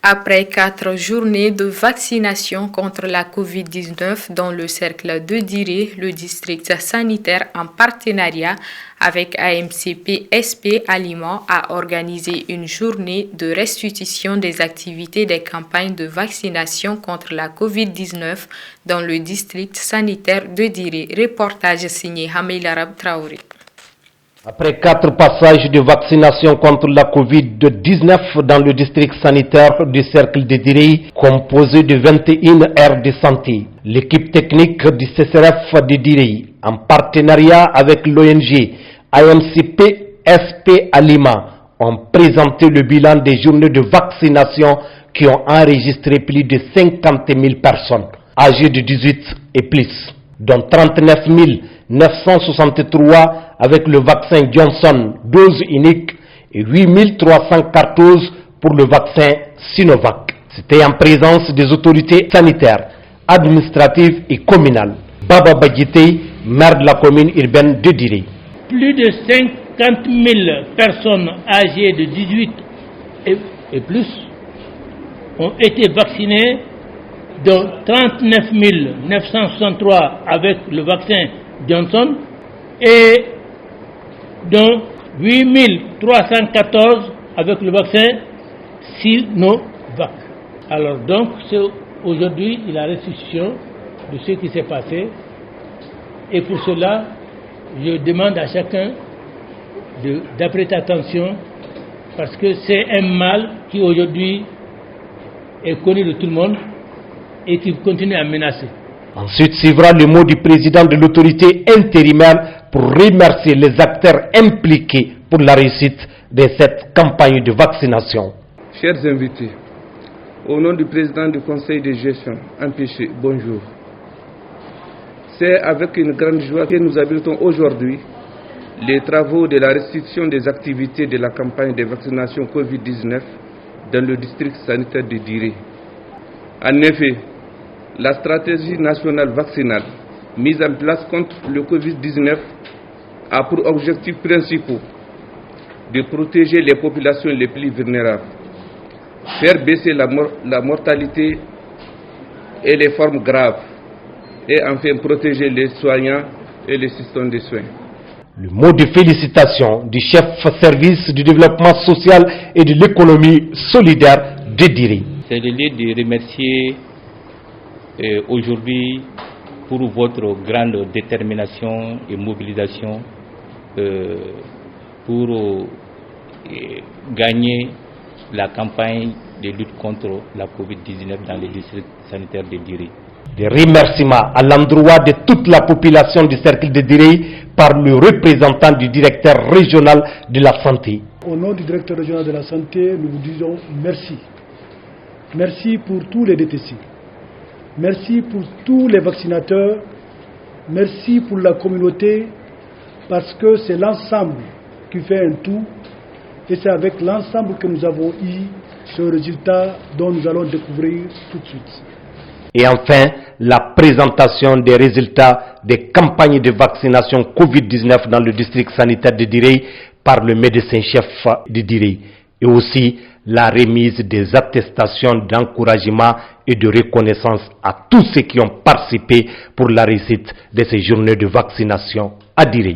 Après 4 journées de vaccination contre la COVID-19 dans le cercle de Diré, le district sanitaire en partenariat avec AMCP SP Aliments a organisé une journée de restitution des activités des campagnes de vaccination contre la COVID-19 dans le district sanitaire de Diré. Reportage signé Hamil Arab Traoré. Après 4 passages de vaccination contre la COVID-19 dans le district sanitaire du cercle de Diré, composé de 21 aires de santé, l'équipe technique du CCRF de Diré, en partenariat avec l'ONG AMCP SP Aliments, ont présenté le bilan des journées de vaccination qui ont enregistré plus de 50 000 personnes âgées de 18 et plus, dont 39 963 avec le vaccin Johnson dose unique et 8 314 pour le vaccin Sinovac. C'était en présence des autorités sanitaires, administratives et communales. Baba Badjité, maire de la commune urbaine de Diré. Plus de 50 000 personnes âgées de 18 et plus ont été vaccinées, dont 39 963 avec le vaccin Johnson et dont 8 314 avec le vaccin Sinovac. Alors donc, c'est aujourd'hui la restitution de ce qui s'est passé, et pour cela, je demande à chacun d'apprêter attention, parce que c'est un mal qui aujourd'hui est connu de tout le monde et qui continue à menacer. Ensuite suivra le mot du président de l'autorité intérimaire pour remercier les acteurs impliqués pour la réussite de cette campagne de vaccination. Chers invités, au nom du président du conseil de gestion, Empêché, bonjour. C'est avec une grande joie que nous abordons aujourd'hui les travaux de la restitution des activités de la campagne de vaccination COVID-19 dans le district sanitaire de Diré. En effet, la stratégie nationale vaccinale mise en place contre le Covid-19 a pour objectifs principaux de protéger les populations les plus vulnérables, faire baisser la mortalité et les formes graves, et enfin protéger les soignants et les systèmes de soins. Le mot de félicitations du chef service du développement social et de l'économie solidaire de Diré. C'est le lieu de remercier aujourd'hui pour votre grande détermination et mobilisation pour gagner la campagne de lutte contre la COVID-19 dans les districts sanitaires de Diré. Des remerciements à l'endroit de toute la population du cercle de Diré par le représentant du directeur régional de la santé. Au nom du directeur régional de la santé, nous vous disons merci. Merci pour tous les DTC. Merci pour tous les vaccinateurs. Merci pour la communauté, parce que c'est l'ensemble qui fait un tout. Et c'est avec l'ensemble que nous avons eu ce résultat dont nous allons découvrir tout de suite. Et enfin, la présentation des résultats des campagnes de vaccination COVID-19 dans le district sanitaire de Diré par le médecin-chef de Diré. Et aussi la remise des attestations d'encouragement et de reconnaissance à tous ceux qui ont participé pour la réussite de ces journées de vaccination à Diré.